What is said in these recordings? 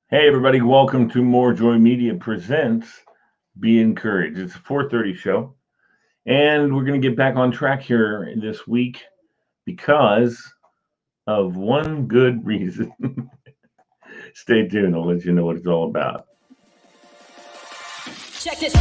Hey everybody, welcome to MoreJoy Media presents Be Encouraged. It's a 4:30 show, and we're going to get back on track here this week because of one good reason. Stay tuned, I'll let you know what it's all about. Check this.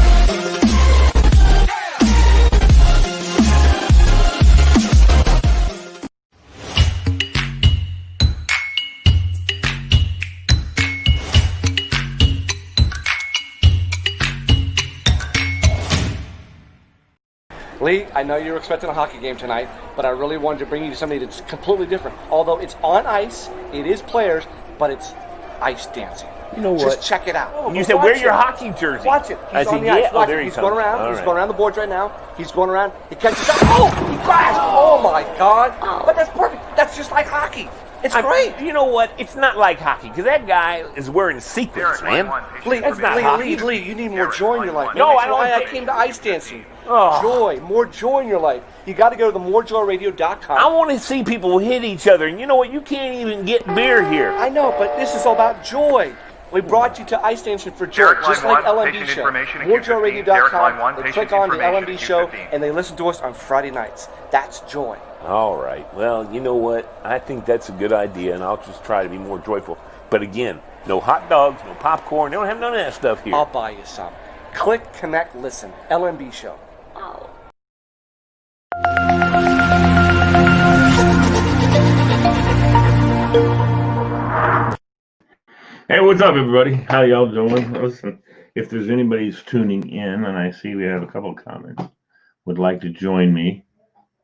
Lee, I know you're expecting a hockey game tonight, but I really wanted to bring you to something that's completely different. Although it's on ice, it is players, but it's ice dancing. You know what? Just check it out. Oh, you said, wear your hockey jersey. Watch it. He's on the ice. Watch it. He's going around. He's going around the boards right now. He's going around. He catches up. Oh, he crashed. Oh, my God. But that's perfect. That's just like hockey. It's great. You know what? It's not like hockey because that guy is wearing sequins, man. Lee, That's not hockey. Lee, you need more joy in your life. No, That's I don't why I think- came to ice dancing. Oh. Joy, more joy in your life. You got to go to the morejoyradio.com. I want to see people hit each other, and you know what? You can't even get beer here. I know, but this is all about joy. We brought you to ice dancing for joy, Derek just line like one, LMB patient show. information at Q15. Derek line one, Morejoyradio.com. They patient click on the information LMB at show, Q15. and they listen to us on Friday nights. That's joy. All right. Well, you know what? I think that's a good idea, and I'll just try to be more joyful. But again, no hot dogs, no popcorn. They don't have none of that stuff here. I'll buy you some. Click, connect, listen. LMB show. Hey, what's up everybody? How y'all doing? Listen, if there's anybody who's tuning in, and I see we have a couple of comments, would like to join me,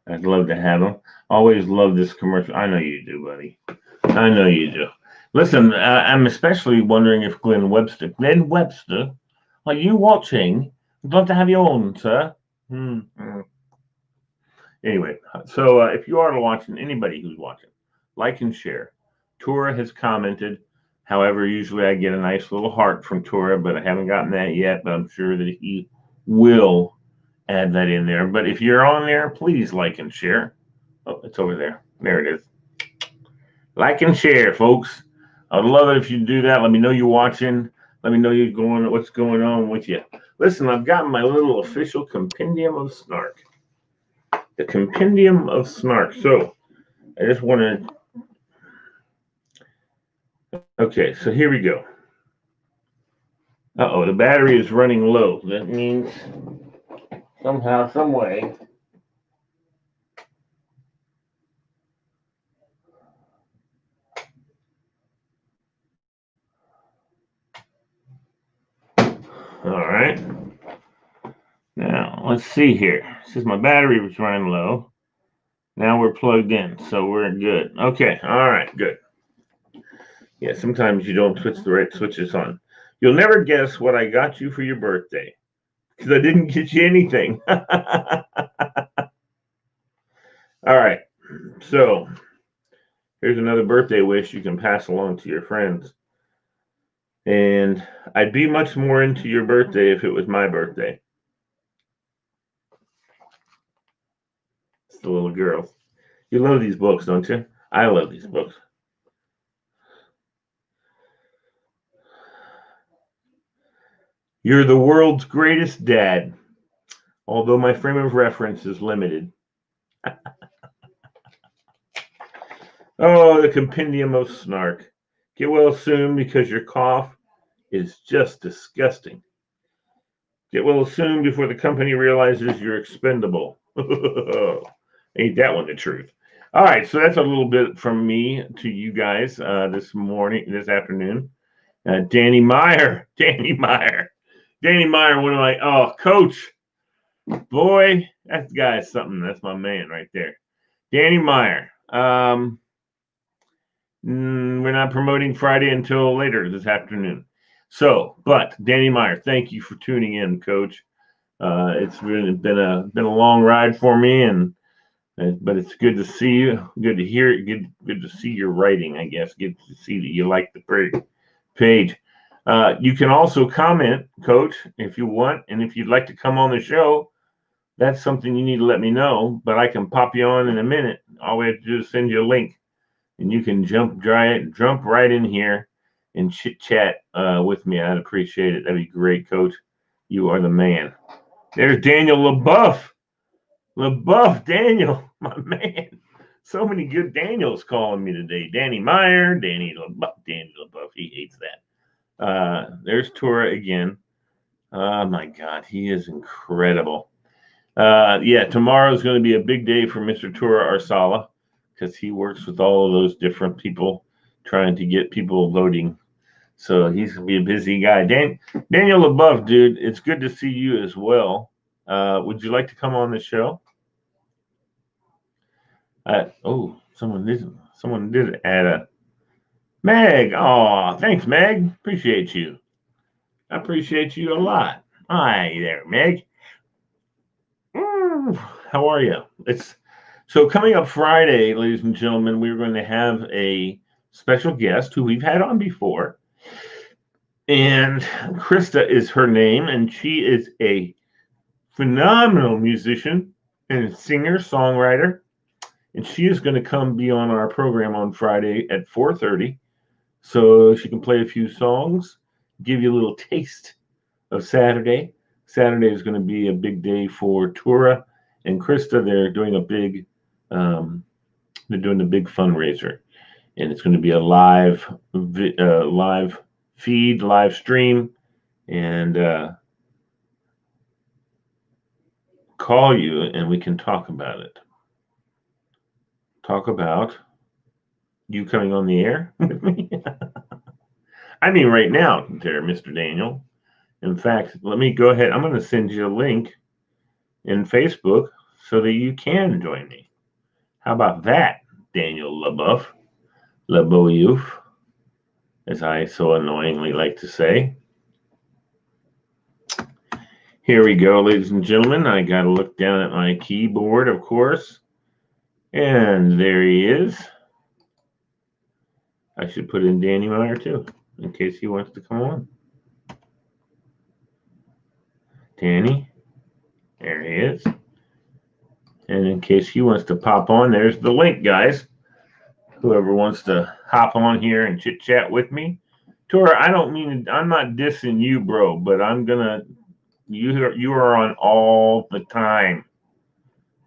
I'd love to have them. Always love this commercial. I know you do, buddy. I know you do. Listen, I'm especially wondering if Glenn Webster, are you watching? I'd love to have you on, sir. Anyway, so if you are watching, anybody who's watching, like and share. Tura has commented. However, usually I get a nice little heart from Tura, but I haven't gotten that yet. But I'm sure that he will add that in there. But if you're on there, please like and share. Oh, it's over there. There it is. Like and share, folks. I'd love it if you do that. Let me know you're watching. Let me know what's going on with you. Listen, I've got my little official compendium of snark. The compendium of snark. So I just want to. Okay, so here we go. Uh-oh, the battery is running low. That means somehow, some way. All right. Now, let's see here. Since my battery was running low, now we're plugged in, so we're good. Okay, all right, good. Yeah, sometimes you don't switch the right switches on. You'll never guess what I got you for your birthday, because I didn't get you anything. All right, so here's another birthday wish you can pass along to your friends. And I'd be much more into your birthday if it was my birthday. It's the little girls. You love these books, don't you? I love these books. You're the world's greatest dad, although my frame of reference is limited. Oh, the compendium of snark. Get well soon because your cough is just disgusting. Get well soon before the company realizes you're expendable. Ain't that one the truth? All right, so that's a little bit from me to you guys this afternoon. Danny Meyer, one of my, coach, boy, that guy's something. That's my man right there. Danny Meyer. We're not promoting Friday until later this afternoon. So, but Danny Meyer, thank you for tuning in, Coach. It's really been a long ride for me, but it's good to see you. Good to hear it. Good to see your writing. I guess good to see that you like the page. You can also comment, Coach, if you want, and if you'd like to come on the show. That's something you need to let me know. But I can pop you on in a minute. All we have to do is send you a link. And you can jump right in here and chit chat with me. I'd appreciate it. That'd be great, Coach. You are the man. There's Daniel LaBeouf. LaBeouf, Daniel, my man. So many good Daniels calling me today. Danny Meyer, Danny LaBeouf. He hates that. There's Tura again. Oh my God, he is incredible. Yeah, tomorrow is going to be a big day for Mr. Tura Arsala because he works with all of those different people trying to get people voting. So he's going to be a busy guy. Daniel LaBeouf, dude, it's good to see you as well. Would you like to come on the show? Someone did add a Meg. Oh, thanks, Meg. Appreciate you. I appreciate you a lot. Hi there, Meg. How are you? So coming up Friday, ladies and gentlemen, we're going to have a special guest who we've had on before. And Krista is her name, and she is a phenomenal musician and singer, songwriter. And she is going to come be on our program on Friday at 4:30. So she can play a few songs, give you a little taste of Saturday. Saturday is going to be a big day for Tura and Krista. They're doing a big fundraiser, and it's going to be a live feed, live stream, and call you, and we can talk about it. Talk about you coming on the air with me. I mean, right now, there, Mr. Daniel. In fact, let me go ahead. I'm going to send you a link in Facebook so that you can join me. How about that, Daniel LaBeouf, as I so annoyingly like to say. Here we go, ladies and gentlemen. I got to look down at my keyboard, of course. And there he is. I should put in Danny Meyer, too, in case he wants to come on. Danny. There he is. And in case he wants to pop on, there's the link, guys. Whoever wants to hop on here and chit chat with me. Tora, I'm not dissing you, bro, but you are on all the time.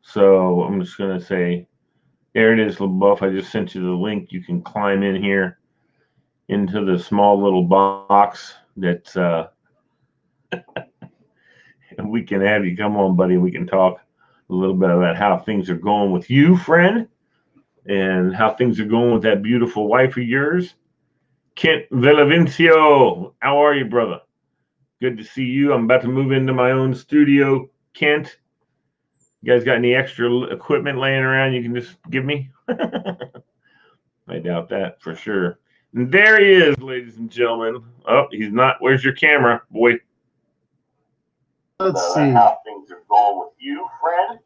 So I'm just going to say, there it is, LaBeouf. I just sent you the link. You can climb in here into the small little box that's, and we can have you come on, buddy. We can talk a little bit about how things are going with you, friend, and how things are going with that beautiful wife of yours. Kent Villavicencio, how are you, brother? Good to see you. I'm about to move into my own studio, Kent. You guys got any extra equipment laying around you can just give me? I doubt that for sure. And there he is, ladies and gentlemen. Oh, he's not. Where's your camera, boy? Let's see. How things are going with you, friend.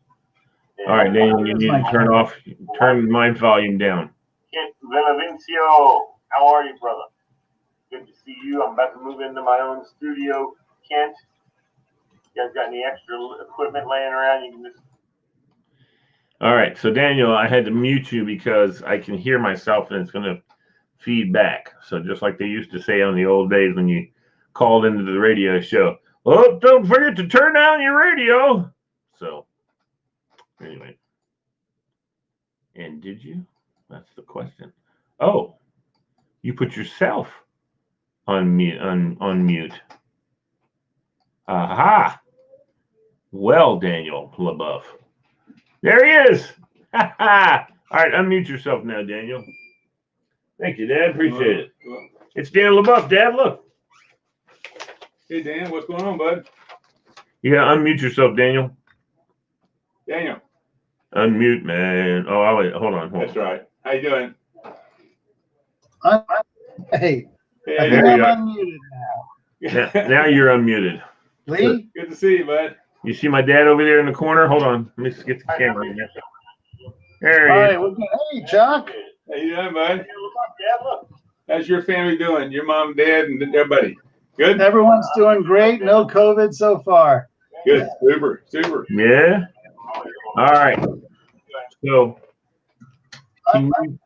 All right, Daniel, you need to turn my volume down. Kent Villavicencio, how are you, brother? Good to see you. I'm about to move into my own studio, Kent. You guys got any extra equipment laying around you can just... All right, so Daniel, I had to mute you because I can hear myself and it's going to feed back. So just like they used to say on the old days when you called into the radio show, oh, don't forget to turn down your radio. So anyway, and did you? That's the question. Oh, you put yourself on mute. Aha. Well, Daniel LaBeouf. There he is. All right, unmute yourself now, Daniel. Thank you, Dad. Appreciate it. It's Dan LaBeouf, Dad. Look. Hey, Dan. What's going on, bud? You got to unmute yourself, Daniel. Daniel. Unmute, man. Oh, hold on. That's right. How you doing? Hey. Hey, I think I'm unmuted now. Now you're unmuted. Lee? Good to see you, bud. You see my dad over there in the corner? Hold on. Let me just get the camera in there. There he is. Hey, Chuck. How you doing, bud? How's your family doing? Your mom, dad, and everybody? Good? Everyone's doing great. No COVID so far. Good. Super. Super. Yeah. All right. So, can you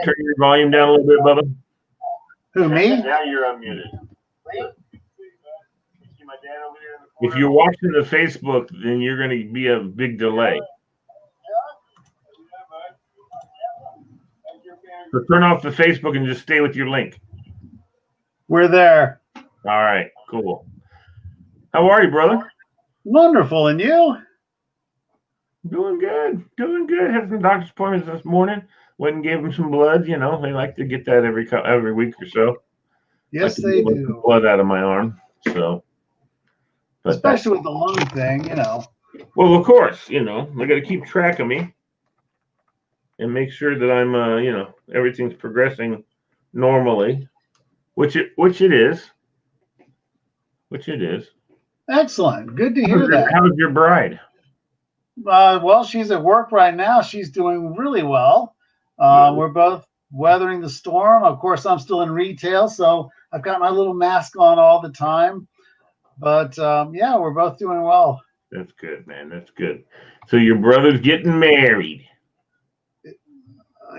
turn your volume down a little bit, brother? Who, me? Now you're unmuted. If you're watching the Facebook, then you're going to be a big delay. So turn off the Facebook and just stay with your link. We're there. All right, cool. How are you, brother? Wonderful. And you? Doing good. Doing good. Had some doctor's appointments this morning. Went and gave them some blood. You know, they like to get that every week or so. Yes, like they get do. blood out of my arm. So, but especially with the lung thing, you know. Well, of course, you know, they got to keep track of me and make sure that I'm, you know, everything's progressing normally, which it is. Excellent. Good to hear that. How's your bride? Well, she's at work right now. She's doing really well. We're both weathering the storm. Of course, I'm still in retail, so I've got my little mask on all the time. But yeah, we're both doing well. That's good, man. That's good. So your brother's getting married.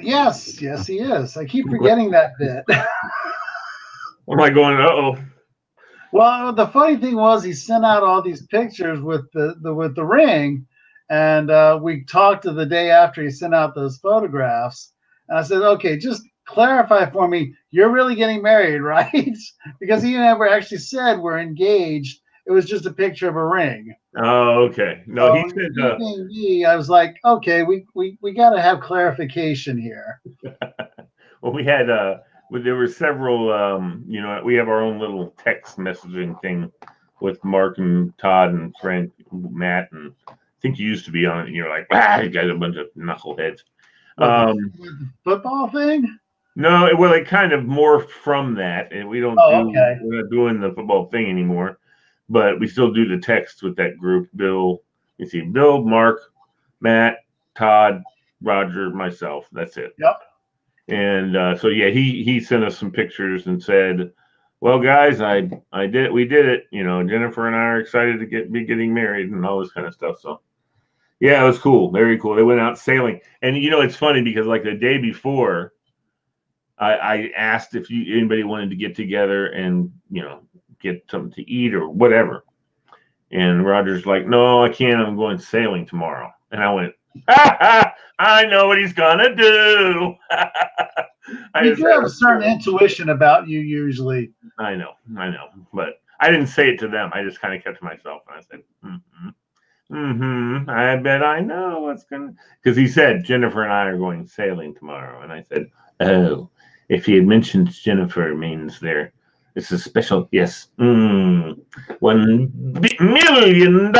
Yes, he is. I keep forgetting that bit. Am I going? Uh-oh. Well, the funny thing was, he sent out all these pictures with the ring, and we talked the day after he sent out those photographs. And I said, okay, just clarify for me, you're really getting married, right? Because he never actually said we're engaged. It was just a picture of a ring. Oh, okay. No, so he said. Me, I was like, okay, we got to have clarification here. Well, we had there were several. You know, we have our own little text messaging thing with Mark and Todd and Frank, Matt, and I think you used to be on it. And you're like, you guys are a bunch of knuckleheads. With the football thing? No, it kind of morphed from that, and we don't we're not doing the football thing anymore, but we still do the text with that group. Bill, Mark, Matt, Todd, Roger, myself. That's it. Yep. And so yeah, he sent us some pictures and said, "Well, guys, we did it. You know, Jennifer and I are excited to be getting married and all this kind of stuff." So. Yeah, it was cool. Very cool. They went out sailing. And, you know, it's funny because, like, the day before, I asked if anybody wanted to get together and, you know, get something to eat or whatever. And Roger's like, no, I can't. I'm going sailing tomorrow. And I went, I know what he's going to do. You do have a certain intuition about you usually. I know. But I didn't say it to them. I just kind of kept to myself. And I said, I bet I know what's gonna. Because he said Jennifer and I are going sailing tomorrow, and I said, "Oh, if he had mentioned Jennifer, it means it's a special. Yes, $1 million.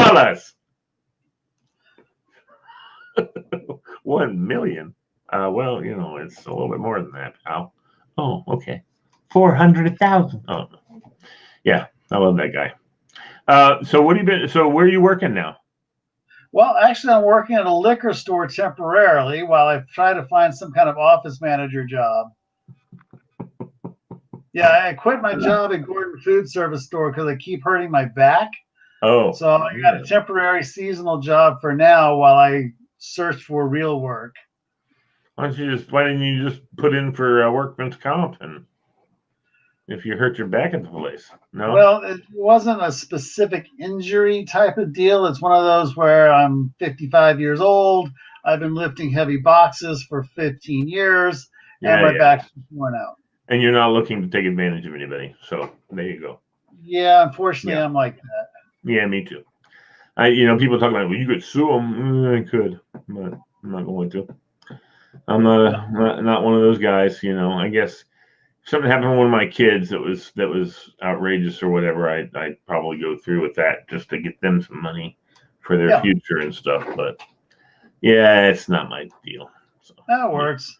$1 million. Well, you know, it's a little bit more than that, pal. Oh, okay, 400,000. Oh, yeah, I love that guy. So what have you been? So where are you working now? Well, actually, I'm working at a liquor store temporarily while I try to find some kind of office manager job. Yeah, I quit my job at Gordon Food Service store because I keep hurting my back. Oh. So I got a temporary seasonal job for now while I search for real work. Why didn't you just put in for workman's comp and if you hurt your back at the place? No. Well, it wasn't a specific injury type of deal. It's one of those where I'm 55 years old. I've been lifting heavy boxes for 15 years, and my back's worn out. And you're not looking to take advantage of anybody. So there you go. Yeah, unfortunately, I'm like that. Yeah, me too. People talk about, well, you could sue them. I could, but I'm not going to. I'm not one of those guys. You know, I guess. Something happened to one of my kids that was outrageous or whatever, I'd probably go through with that just to get them some money for their future and stuff. But yeah, it's not my deal. So, that works.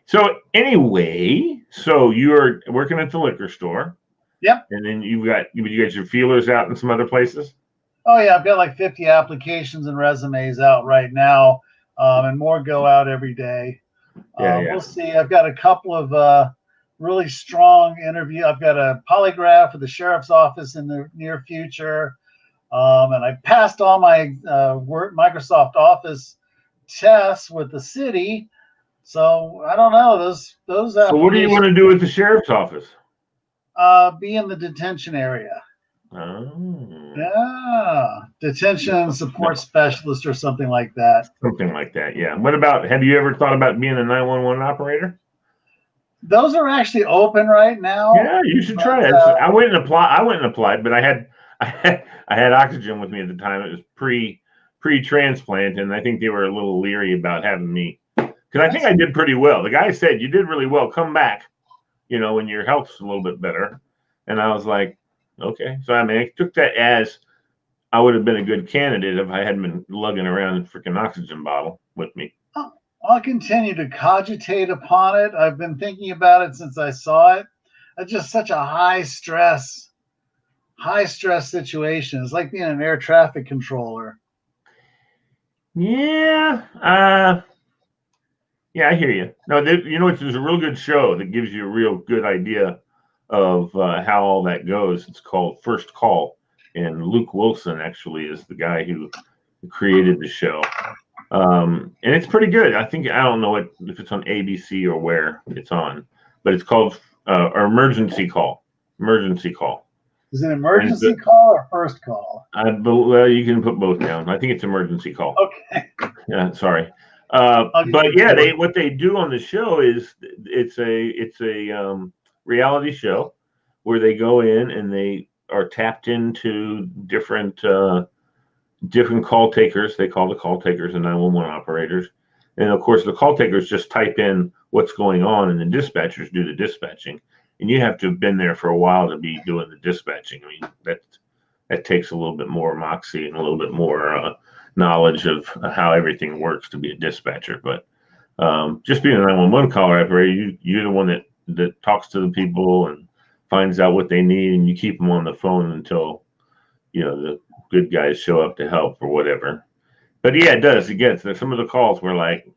So anyway, so you're working at the liquor store. Yep. And then you got your feelers out in some other places? Oh yeah, I've got like 50 applications and resumes out right now, and more go out every day. We'll see. I've got a couple of really strong interview. I've got a polygraph with the sheriff's office in the near future. And I passed all my Microsoft Office tests with the city. So I don't know. Those So what do you want to do with the sheriff's office? be in the detention area. Oh, Yeah, detention support specialist or something like that. something like that. Yeah. What about? Have you ever thought about being a 911 operator? Those are actually open right now. Yeah, you should try it. I went and applied, but I had oxygen with me at the time. It was pre-transplant, and I think they were a little leery about having me because I think I did pretty well. The guy said, "You did really well. Come back, when your health's a little bit better." And I was like, "Okay." So I mean, I took that as I would have been a good candidate if I hadn't been lugging around a freaking oxygen bottle with me. I'll continue to cogitate upon it. I've been thinking about it since I saw it. It's just such a high stress situation. It's like being an air traffic controller. Yeah, yeah, I hear you. No, there's a real good show that gives you a real good idea of how all that goes. It's called First Call, and Luke Wilson actually is the guy who created the show. And it's pretty good. I don't know if it's on ABC or where it's on, but it's called Emergency Call. Emergency Call. Is it emergency call or first call? Well, you can put both down. I think it's emergency call. Okay. Yeah, sorry. But yeah, what they do on the show is it's a reality show where they go in and they are tapped into different call takers. They call the call takers the 911 operators, and of course the call takers just type in what's going on, and the dispatchers do the dispatching. And you have to have been there for a while to be doing the dispatching. I mean, that takes a little bit more moxie and a little bit more knowledge of how everything works to be a dispatcher. But just being a 911 caller operator, you're the one that talks to the people and finds out what they need, and you keep them on the phone until the good guys show up to help or whatever. But yeah, it does. Some of the calls were like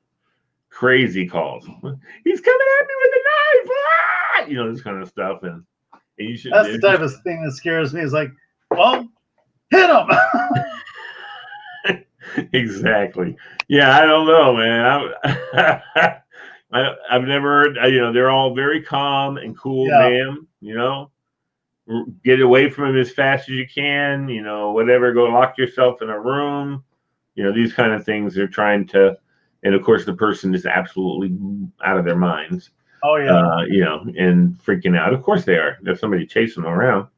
crazy calls. He's coming at me with a knife, this kind of stuff, and you should. That's the type of thing that scares me. Is like, well, hit him. Exactly. Yeah, I don't know, man. I've never heard. They're all very calm and cool, ma'am. Get away from him as fast as you can. Whatever. Go lock yourself in a room. These kind of things. They're trying to, and of course, the person is absolutely out of their minds. Oh yeah. And freaking out. Of course they are. There's somebody chasing them around.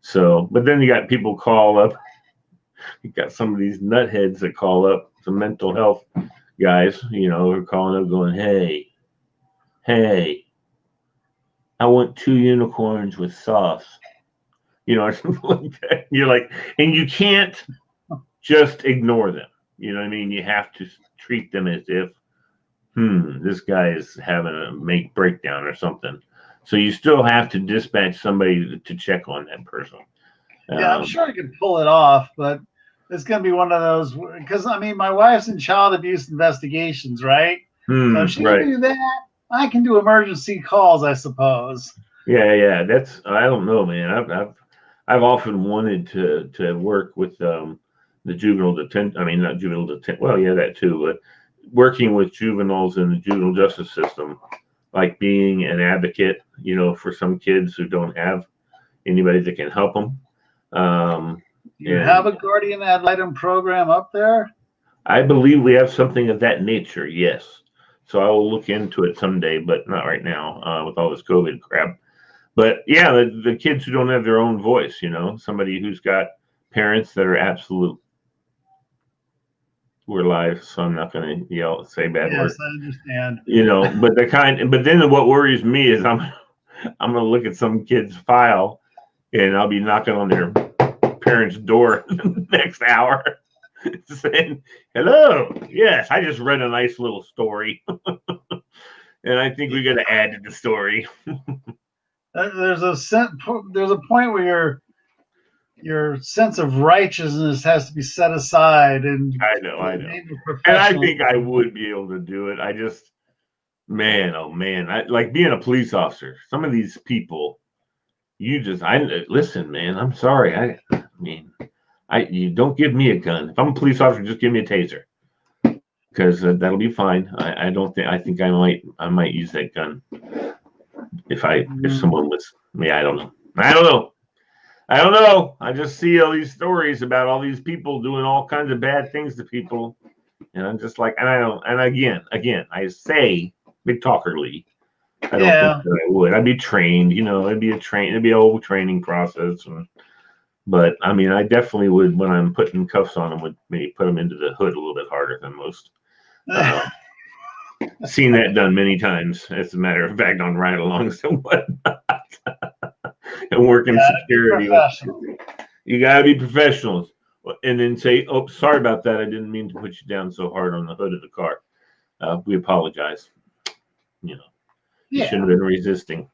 So, but then you got people call up. You got some of these nutheads that call up, some mental health guys, who are calling up going, hey, I want 2 unicorns with sauce, or something like that. You're like, and you can't just ignore them. You know what I mean? You have to treat them as if, this guy is having a breakdown or something. So you still have to dispatch somebody to check on that person. Yeah, I'm sure I could pull it off, but it's going to be one of those, because my wife's in child abuse investigations, right? So if she can do that, I can do emergency calls, I suppose. Yeah. I don't know, man. I've often wanted to work with the juvenile detention. I mean, not juvenile detention. Well, yeah, that too. But working with juveniles in the juvenile justice system, like being an advocate, for some kids who don't have anybody that can help them. You have a guardian ad litem program up there? I believe we have something of that nature, yes. So I will look into it someday, but not right now with all this COVID crap. But yeah, the kids who don't have their own voice, somebody who's got parents that are absolute. We're live, so I'm not going to say bad words. Yes, I understand. But then what worries me is I'm going to look at some kid's file, and I'll be knocking on their parents' door the next hour saying, hello, yes, I just read a nice little story. And I think we got to add to the story. There's a point where your sense of righteousness has to be set aside, and I know. And I think I would be able to do it. I just, man, oh man, I like being a police officer. Some of these people, listen, man, I'm sorry. You don't give me a gun. If I'm a police officer, just give me a taser. because that'll be fine. I don't think, I think I might use that gun if someone was, I don't know. I don't know. I just see all these stories about all these people doing all kinds of bad things to people. And I'm just like, and I don't, and again, I say, big talker Lee, I don't think that I would. I'd be trained, it'd be a whole training process. But I mean, I definitely would, when I'm putting cuffs on them, would maybe put them into the hood a little bit harder than most. Seen that done many times, as a matter of fact, on ride-alongs and whatnot. And working security. You gotta be professionals. And then say, oh, sorry about that. I didn't mean to put you down so hard on the hood of the car. We apologize. You shouldn't have been resisting.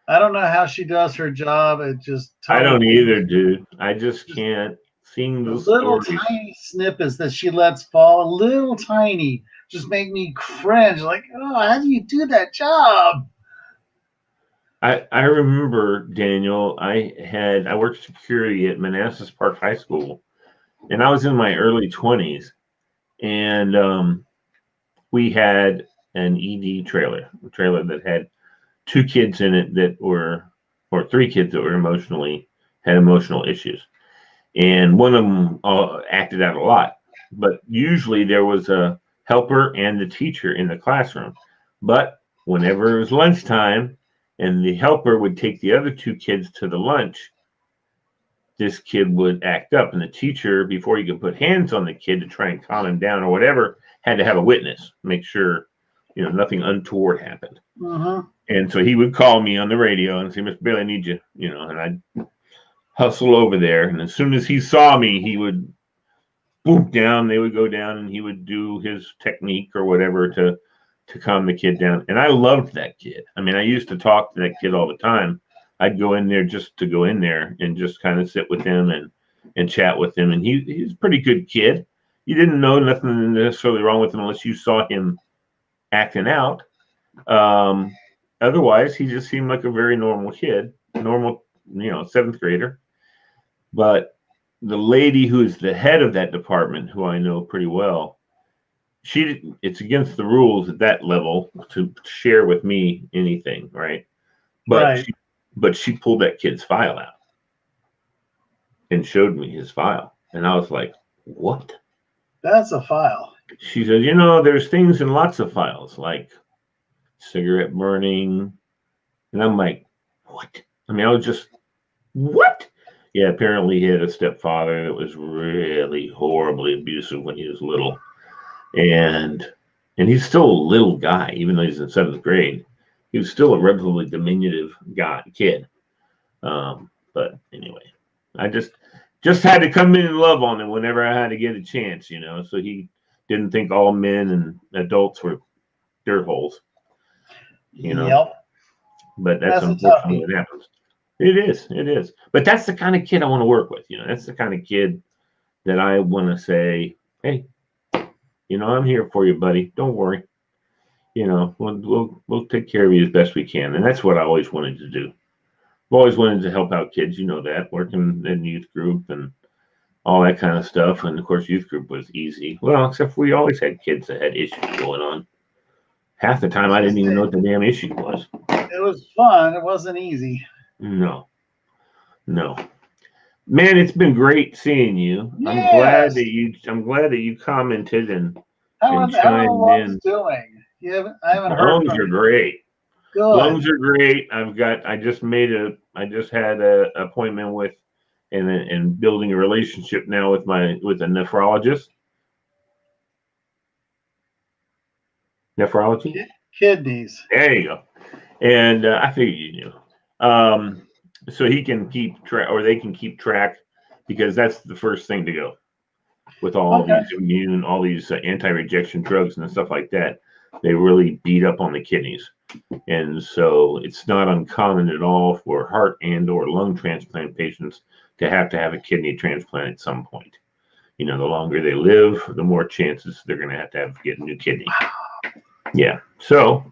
I don't know how she does her job. It just I don't either, dude. I just can't. Seeing those little stories. tiny snippets that she lets fall, little tiny, just make me cringe. Like, oh, how do you do that job? I remember, Daniel, I worked security at Manassas Park High School, and I was in my early 20s, and we had an ED trailer, a trailer that had 2 kids in it or 3 kids that were had emotional issues. And one of them acted out a lot, but usually there was a helper and the teacher in the classroom. But whenever it was lunchtime and the helper would take the other 2 kids to the lunch, this kid would act up, and the teacher, before he could put hands on the kid to try and calm him down or whatever, had to have a witness, make sure nothing untoward happened. And so he would call me on the radio and say, Mr. Bailey, I need you, and I'd hustle over there. And as soon as he saw me, he would boom down, they would go down, and he would do his technique or whatever to calm the kid down. And I loved that kid. I mean, I used to talk to that kid all the time. I'd go in there just to go in there and just kind of sit with him and chat with him. And he's a pretty good kid. You didn't know nothing necessarily wrong with him unless you saw him acting out. Otherwise, he just seemed like a very normal kid, normal, 7th grader. But the lady who is the head of that department, who I know pretty well, it's against the rules at that level to share with me anything, right? But she pulled that kid's file out and showed me his file. And I was like, what? That's a file. She said, there's things in lots of files, like cigarette burning. And I'm like, what? I mean, I was just, what? Yeah, apparently he had a stepfather that was really horribly abusive when he was little. And he's still a little guy, even though he's in 7th grade. He was still a relatively diminutive kid. But anyway, I just had to come in and love on him whenever I had to get a chance, so he didn't think all men and adults were dirt holes, Yep. But that's unfortunately what happens. It is. But that's the kind of kid I want to work with. That's the kind of kid that I want to say, hey, I'm here for you, buddy. Don't worry. We'll take care of you as best we can. And that's what I always wanted to do. I've always wanted to help out kids, that, working in youth group and all that kind of stuff. And of course, youth group was easy. Well, except we always had kids that had issues going on. Half the time, I didn't even know what the damn issue was. It was fun. It wasn't easy. No. Man, it's been great seeing you. Yes. I'm glad that you commented and How are lungs doing? I haven't heard. Lungs are great. Good. Lungs are great. I just had an appointment with and building a relationship now with a nephrologist. Nephrology? Kidneys. There you go. And I figured you knew. So he can keep track, or they can keep track, because that's the first thing to go with all these anti-rejection drugs and stuff like that. They really beat up on the kidneys. And so it's not uncommon at all for heart and or lung transplant patients to have a kidney transplant at some point. The longer they live, the more chances they're going to have to get a new kidney. Yeah. So,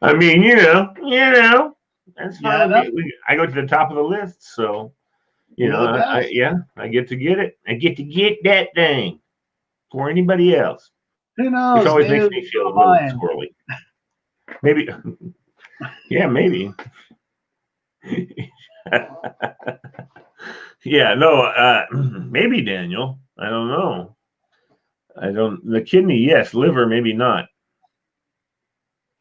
I mean, that's fine. I go to the top of the list. So, I get to get it. I get to get that thing for anybody else. Who which knows? always Maybe makes me it's feel a little mine. squirrely. Maybe, yeah, maybe. Yeah, no, maybe Daniel. I don't know. The kidney, yes. Liver, maybe not.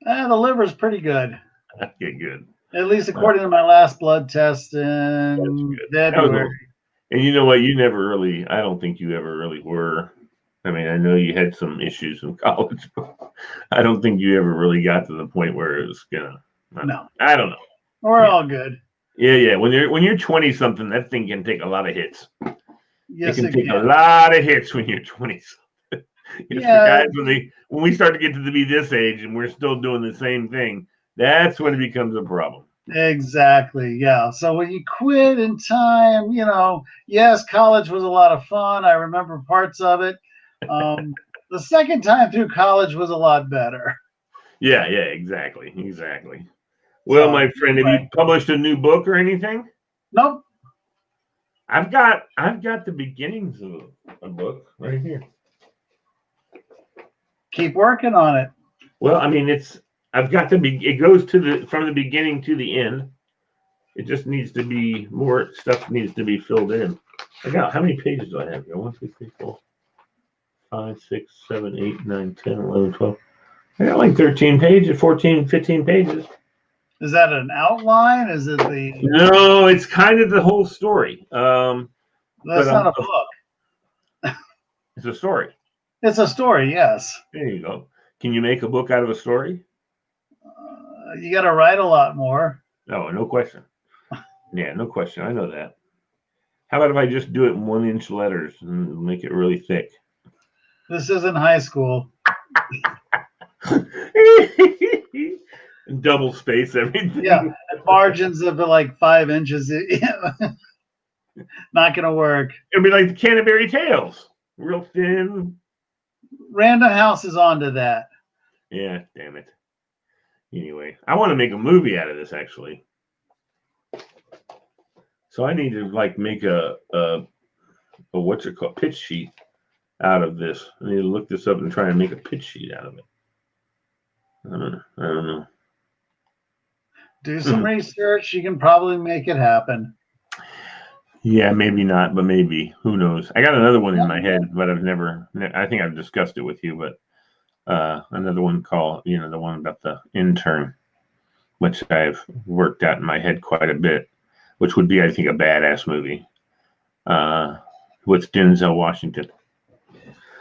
The liver's pretty good. Okay, good. At least according to my last blood test That's in good. February. And you know what? You never really, I don't think you ever really were. I mean, I know you had some issues in college, but I don't think you ever really got to the point where it was gonna. No. I don't know. We're all good. Yeah. When you're 20 something, that thing can take a lot of hits. Yes, it can take a lot of hits when you're 20 something. It's for guys when we start to get to be this age and we're still doing the same thing, that's when it becomes a problem. Exactly. Yeah. So when you quit in time, yes, college was a lot of fun. I remember parts of it. The second time through college was a lot better. Yeah, exactly. Well, So, my friend, have you published a new book or anything? Nope. I've got the beginnings of a book right here. Keep working on it. Well, I mean, I've got it goes from the beginning to the end. It just needs to be more stuff needs to be filled in. How many pages do I have here? 1, 2, 3, 4, 5, 6, 7, 8, 9, 10, 11, 12. I got like 13 pages, 14, 15 pages. Is that an outline? Is it the? No, it's kind of the whole story. That's not a book. It's a story. It's a story, yes. There you go. Can you make a book out of a story? You got to write a lot more. Oh, no question. Yeah, no question. I know that. How about if I just do it in 1-inch letters and make it really thick? This isn't high school. Double space everything. Yeah, margins of like 5 inches. Not going to work. It'll be like the Canterbury Tales. Real thin. Random House is onto that. Yeah, damn it. Anyway, I want to make a movie out of this, actually. So I need to make a what's it called, pitch sheet out of this. I need to look this up and try and make a pitch sheet out of it. I don't know. Do some research. You can probably make it happen. Yeah, maybe not, but maybe. Who knows? I got another one in my head, but I think I've discussed it with you, but another one called, the one about the intern, which I've worked out in my head quite a bit, which would be, I think, a badass movie with Denzel Washington.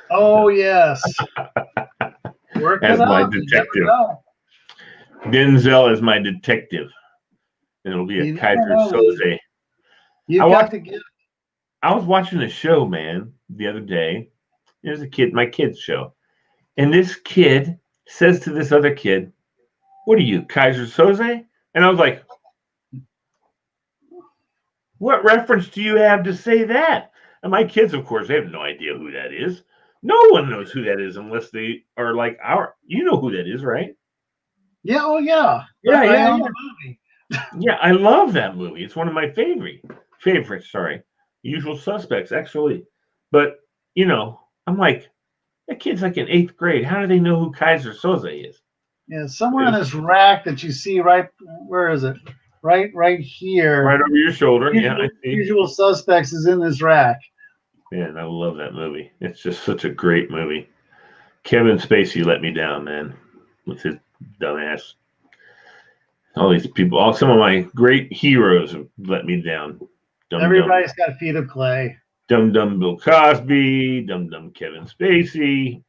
Oh, yes. Work as it my up. detective. Denzel is my detective. And it'll be a Kaiser Soze. I was watching a show, man, the other day. There's my kid's show. And this kid says to this other kid, "What are you, Kaiser Soze?" And I was like, "What reference do you have to say that?" And my kids, of course, they have no idea who that is. No one knows who that is unless they are like you know who that is, right? Yeah, oh yeah. Yeah. Yeah, I love that movie. It's one of my favorites, sorry. Usual Suspects, actually. But, I'm like, that kid's like in 8th grade. How do they know who Kaiser Soze is? Yeah, somewhere in this rack that you see where is it? Right here. Right over your shoulder. I see. Usual Suspects is in this rack. Man, I love that movie. It's just such a great movie. Kevin Spacey let me down, man, with his dumbass. All these people, some of my great heroes have let me down. Everybody's got feet of clay. Dum Bill Cosby, Dum Kevin Spacey.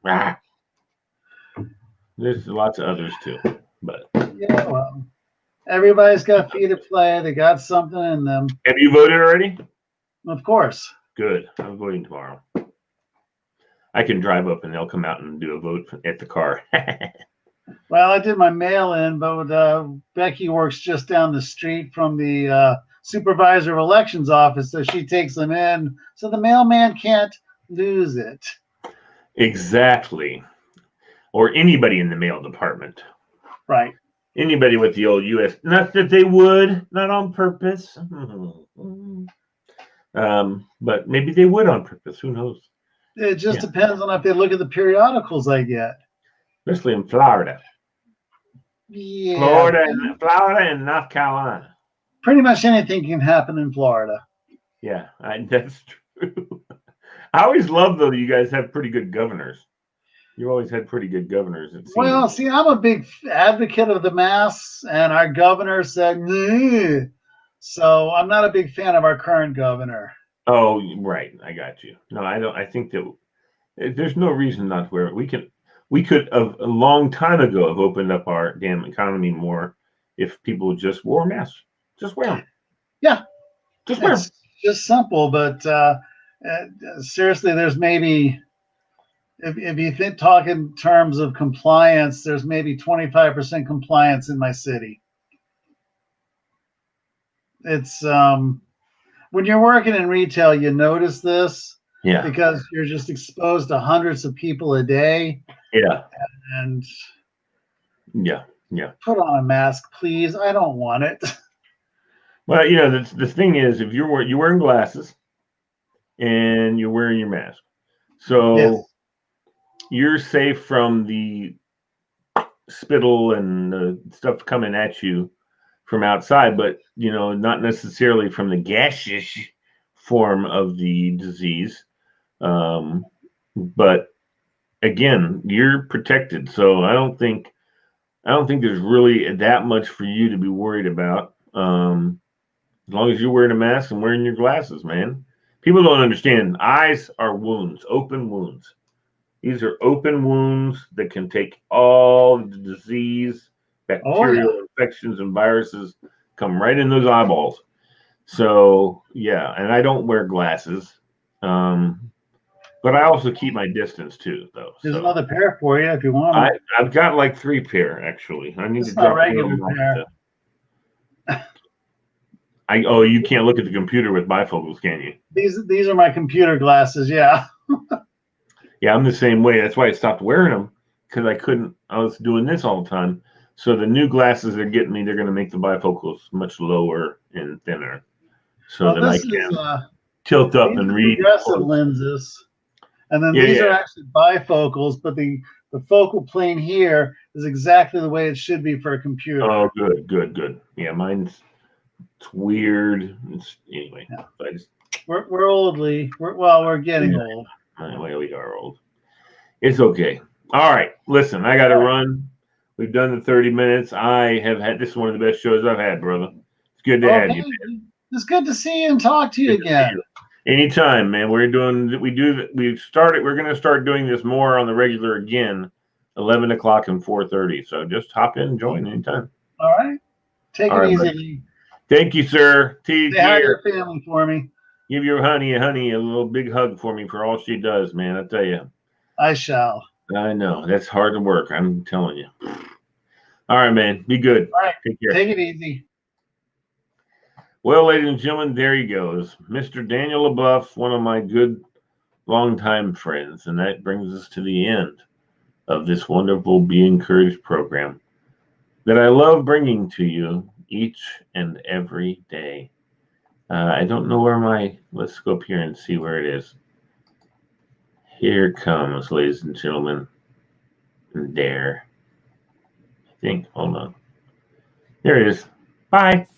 There's lots of others too, but yeah, well, everybody's got feet of clay. They got something in them. Have you voted already? Of course. Good. I'm voting tomorrow. I can drive up and they'll come out and do a vote at the car. Well, I did my mail-in, but Becky works just down the street from the supervisor of elections office, so she takes them in, so the mailman can't lose it. Exactly. Or anybody in the mail department. Right. Anybody with the old U.S. Not that they would, not on purpose. But maybe they would on purpose. Who knows? It just Yeah. depends on if they look at the periodicals I get. Especially in Florida. Yeah, Florida and North Carolina. pretty much anything can happen in Florida. Yeah, that's true. I always love, though, you guys have pretty good governors. You always had pretty good governors, it seems. Well, see, I'm a big advocate of the masks, and our governor said, "Nah." So I'm not a big fan of our current governor. Oh, right. I got you. No, I don't. I think that there's no reason not to wear it. We could have a long time ago have opened up our damn economy more if people just wore masks. Just wear them. Yeah, Just wear them. it's just simple, but seriously, there's maybe if you talk in terms of compliance, there's maybe 25% compliance in my city. It's when you're working in retail, you notice this Yeah. because you're just exposed to hundreds of people a day. Yeah. And Yeah. Yeah. put on a mask, please. I don't want it. Well, the thing is, if you're wearing glasses and you're wearing your mask, so Yes. you're safe from the spittle and the stuff coming at you from outside, but not necessarily from the gaseous form of the disease. But again, you're protected, so I don't think there's really that much for you to be worried about. As long as you're wearing a mask and wearing your glasses, man. People don't understand. Eyes are wounds, open wounds. These are open wounds that can take all the disease, bacterial infections, and viruses come right in those eyeballs. So, yeah, and I don't wear glasses. But I also keep my distance too, though. There's So another pair for you if you want them. I've got like 3 pair actually. I need It's to not drop regular them off pair. you can't look at the computer with bifocals, can you? These are my computer glasses. Yeah. Yeah, I'm the same way. That's why I stopped wearing them because I was doing this all the time. So the new glasses they're getting me, they're going to make the bifocals much lower and thinner, so that I can tilt up and read. Progressive lenses, and then these are actually bifocals, but the focal plane here is exactly the way it should be for a computer. Oh, good. Yeah, mine's it's weird. Anyway. Yeah. I just we're oldly. We're getting old. Well, we are old. It's okay. All right. Listen, I got to run. We've done the 30 minutes. This is one of the best shows I've had, brother. It's good to have you, man. It's good to see you and talk to you again. Anytime, man. We're going to start doing this more on the regular again, 11 o'clock and 4:30. So just hop in and join anytime. All right. Take it easy. Buddy. Thank you, sir. Say hi to your family for me. Give your honey a little big hug for me for all she does, man. I tell you. I shall. I know. That's hard to work. I'm telling you. All right, man. Be good. All right. Take care. Take it easy. Well, ladies and gentlemen, there he goes. Mr. Daniel LaBeouf, one of my good longtime friends. And that brings us to the end of this wonderful Be Encouraged program that I love bringing to you each and every day. I don't know where let's go up here and see where it is. Here it comes, ladies and gentlemen. And there. I think, hold on. There it is. Bye.